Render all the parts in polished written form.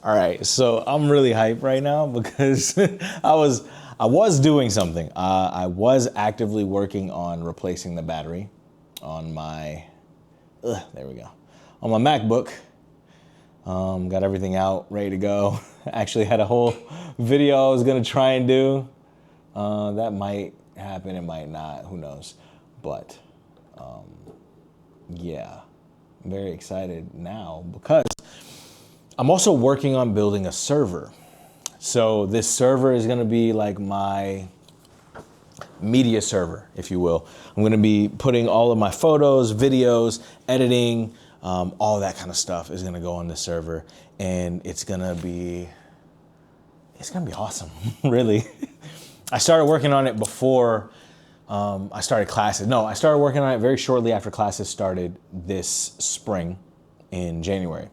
All right, so I'm really hyped right now because I was doing something. I was actively working on replacing the battery on my, there we go, on my MacBook. Got everything out, ready to go. Actually had a whole video I was gonna try and do. That might happen, it might not, who knows. But yeah, I'm very excited now because I'm also working on building a server. So this server is gonna be like my media server, if you will. I'm gonna be putting all of my photos, videos, editing, all that kind of stuff is gonna go on the server, and it's gonna be awesome, really. I started working on it before I started classes. No, I started working on it very shortly after classes started this spring in January.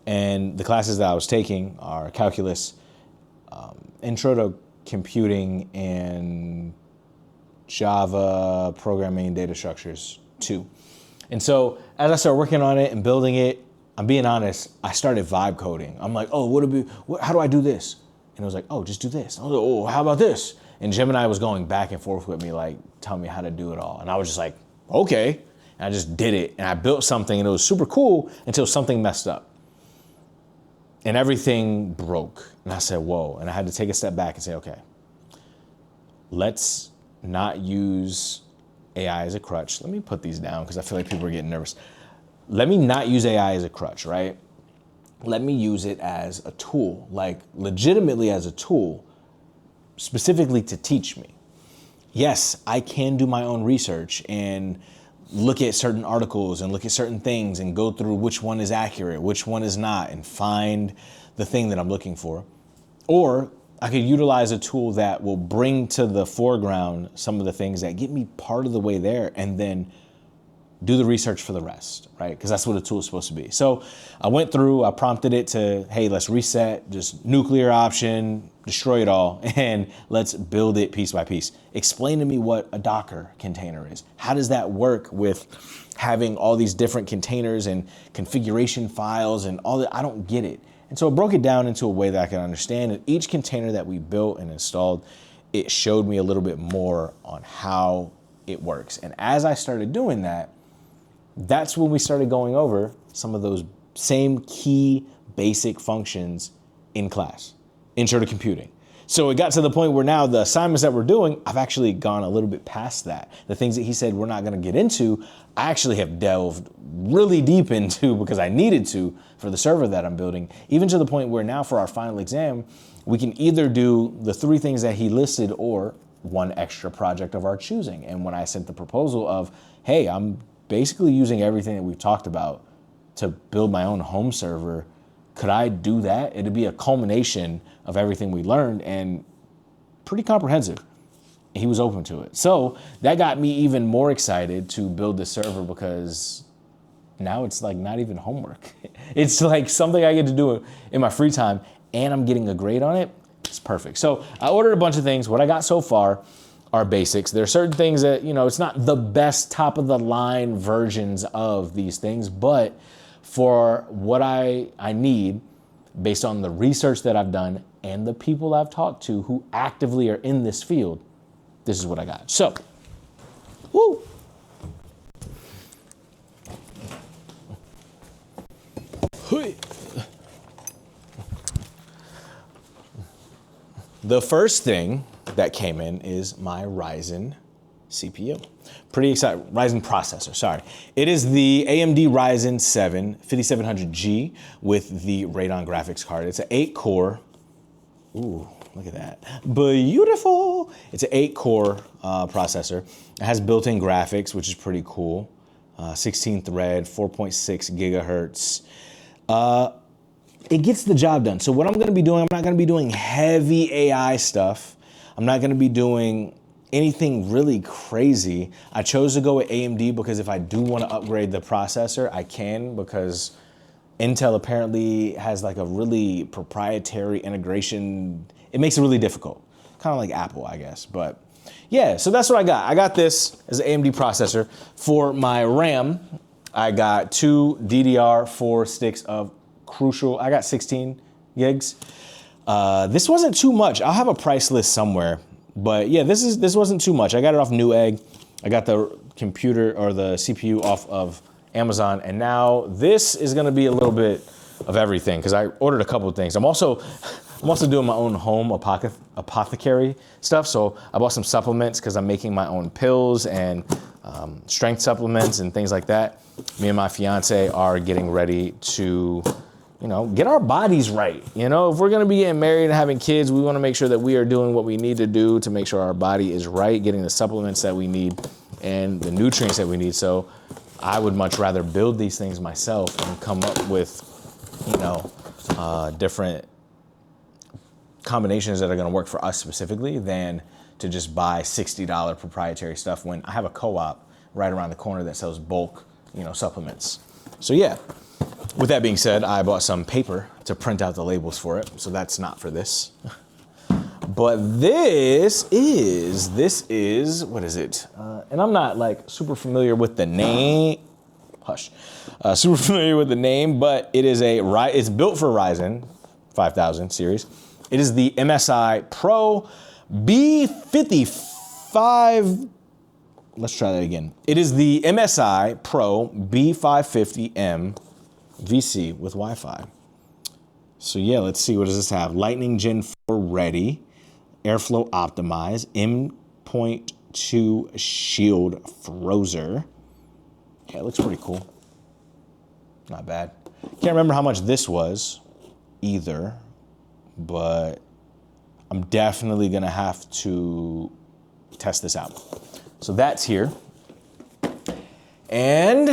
And the classes that I was taking are calculus, intro to computing, and Java programming data structures 2. And so as I started working on it and building it, I'm being honest, I started vibe coding. I'm like, oh, how do I do this? And it was like, oh, just do this. I was like, oh, how about this? And Gemini was going back and forth with me, like, telling me how to do it all. And I was just like, okay. And I just did it. And I built something, and it was super cool until something messed up. And everything broke. And I said, whoa. And I had to take a step back and say, okay, let's not use AI as a crutch. Let me put these down because I feel like people are getting nervous. Let me not use AI as a crutch, right? Let me use it as a tool, like legitimately as a tool, specifically to teach me. Yes, I can do my own research and look at certain articles and look at certain things and go through which one is accurate, which one is not, and find the thing that I'm looking for. Or I could utilize a tool that will bring to the foreground some of the things that get me part of the way there, and then do the research for the rest, right? Because that's what a tool is supposed to be. So I went through, I prompted it to, hey, let's reset, just nuclear option, destroy it all, and let's build it piece by piece. Explain to me what a Docker container is. How does that work with having all these different containers and configuration files and all that? I don't get it. And so it broke it down into a way that I can understand. And each container that we built and installed, it showed me a little bit more on how it works. And as I started doing that, that's when we started going over some of those same key basic functions in class, intro to computing. So it got to the point where now the assignments that we're doing, I've actually gone a little bit past that. The things that he said we're not gonna get into, I actually have delved really deep into because I needed to for the server that I'm building, even to the point where now for our final exam, we can either do the 3 things that he listed or one extra project of our choosing. And when I sent the proposal of, hey, I'm basically using everything that we've talked about to build my own home server, could I do that? It'd be a culmination of everything we learned and pretty comprehensive. He was open to it. So that got me even more excited to build the server because now it's like not even homework. It's like something I get to do in my free time and I'm getting a grade on it. It's perfect. So I ordered a bunch of things. What I got so far are basics. There are certain things that, it's not the best top of the line versions of these things, but for what I need based on the research that I've done and the people I've talked to who actively are in this field, this is what I got. So, woo. The first thing that came in is my Ryzen CPU. Pretty excited, Ryzen processor, sorry. It is the AMD Ryzen 7 5700G with the Radeon graphics card. It's an 8-core, ooh, look at that, beautiful. It's an 8-core processor. It has built-in graphics, which is pretty cool. 16 thread, 4.6 gigahertz. It gets the job done. So what I'm gonna be doing, I'm not gonna be doing heavy AI stuff. I'm not gonna be doing anything really crazy. I chose to go with AMD because if I do want to upgrade the processor, I can, because Intel apparently has like a really proprietary integration. It makes it really difficult, kind of like Apple, I guess. But yeah, so that's what I got. I got this as an AMD processor. For my RAM, I got 2 DDR4 sticks of Crucial. I got 16 gigs. This wasn't too much. I'll have a price list somewhere, but yeah, this wasn't too much. I got it off Newegg. I got the computer or the CPU off of Amazon, and now this is gonna be a little bit of everything because I ordered a couple of things. I'm also doing my own home apothecary stuff. So I bought some supplements because I'm making my own pills and strength supplements and things like that. Me and my fiance are getting ready to, get our bodies right. If we're gonna be getting married and having kids, we wanna make sure that we are doing what we need to do to make sure our body is right, getting the supplements that we need and the nutrients that we need. So I would much rather build these things myself and come up with, different combinations that are gonna work for us specifically than to just buy $60 proprietary stuff when I have a co-op right around the corner that sells bulk, supplements. So yeah, with that being said, I bought some paper to print out the labels for it. So that's not for this. But this is, what is it? And I'm not like super familiar with the name, super familiar with the name, but it's built for Ryzen 5000 series. It is the MSI Pro B55. Let's try that again. It is the MSI Pro B550M VC with Wi-Fi. So yeah, let's see, what does this have? Lightning Gen 4 ready, airflow optimized, M.2 shield frozer. Yeah, it looks pretty cool. Not bad. Can't remember how much this was either, but I'm definitely gonna have to test this out. So that's here. And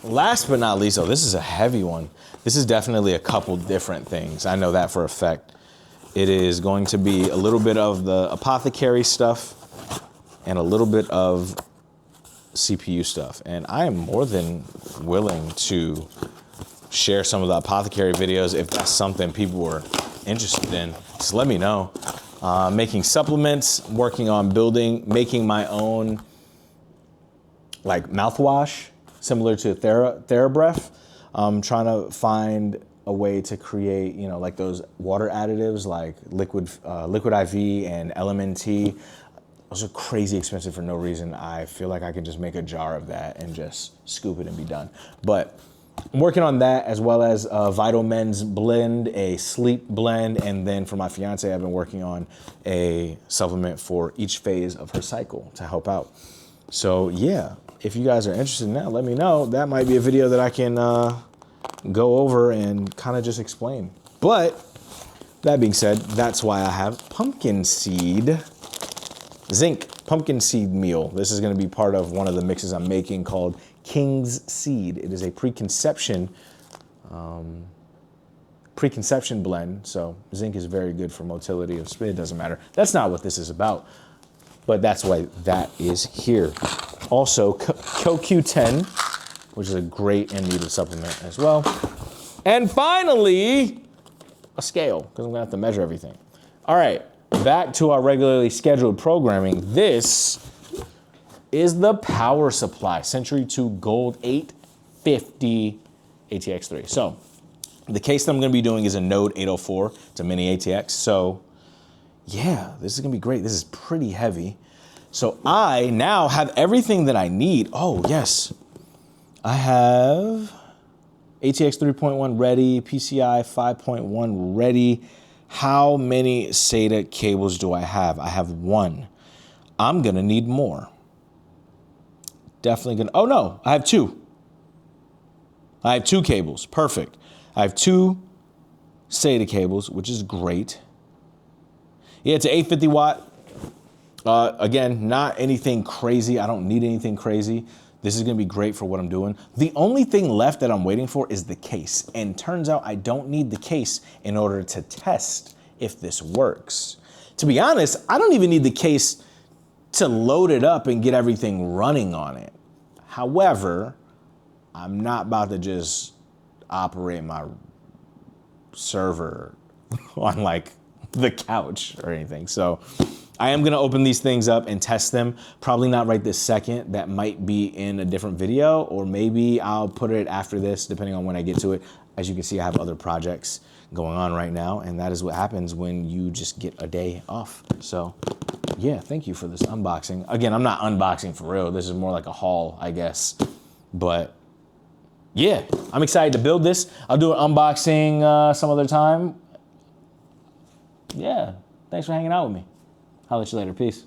last but not least, this is a heavy one. This is definitely a couple different things. I know that for a fact. It is going to be a little bit of the apothecary stuff and a little bit of CPU stuff. And I am more than willing to share some of the apothecary videos if that's something people were interested in. Just let me know. Making supplements, working on making my own like mouthwash, similar to TheraBreath. Trying to find a way to create, like those water additives like liquid IV and LMNT. Those are crazy expensive for no reason. I feel like I could just make a jar of that and just scoop it and be done. But I'm working on that, as well as a Vital Men's blend, a sleep blend, and then for my fiance, I've been working on a supplement for each phase of her cycle to help out. So yeah, if you guys are interested in that, let me know. That might be a video that I can go over and kind of just explain. But that being said, that's why I have pumpkin seed, zinc pumpkin seed meal. This is gonna be part of one of the mixes I'm making called King's Seed. It is a preconception blend. So zinc is very good for motility of spin. It doesn't matter. That's not what this is about, but that's why that is here. Also, CoQ10, which is a great and needed supplement as well. And finally, a scale, because I'm gonna have to measure everything. All right, back to our regularly scheduled programming. This is the power supply, Century 2 Gold 850 ATX3. So the case that I'm gonna be doing is a Node 804. It's a mini-ATX. So yeah, this is gonna be great. This is pretty heavy. So I now have everything that I need. Oh yes, I have ATX 3.1 ready, PCI 5.1 ready. How many SATA cables do I have? I have one. I'm gonna need more. Definitely gonna, oh no, I have two. I have two cables, perfect. I have two SATA cables, which is great. Yeah, it's an 850 watt. Again, not anything crazy. I don't need anything crazy. This is gonna be great for what I'm doing. The only thing left that I'm waiting for is the case. And turns out I don't need the case in order to test if this works. To be honest, I don't even need the case to load it up and get everything running on it. However, I'm not about to just operate my server on like the couch or anything. So I am gonna open these things up and test them. Probably not right this second. That might be in a different video, or maybe I'll put it after this, depending on when I get to it. As you can see, I have other projects going on right now, and that is what happens when you just get a day off. So yeah, thank you for this unboxing. Again, I'm not unboxing for real. This is more like a haul, I guess. But yeah, I'm excited to build this. I'll do an unboxing some other time. Yeah, thanks for hanging out with me. I'll let you later. Peace.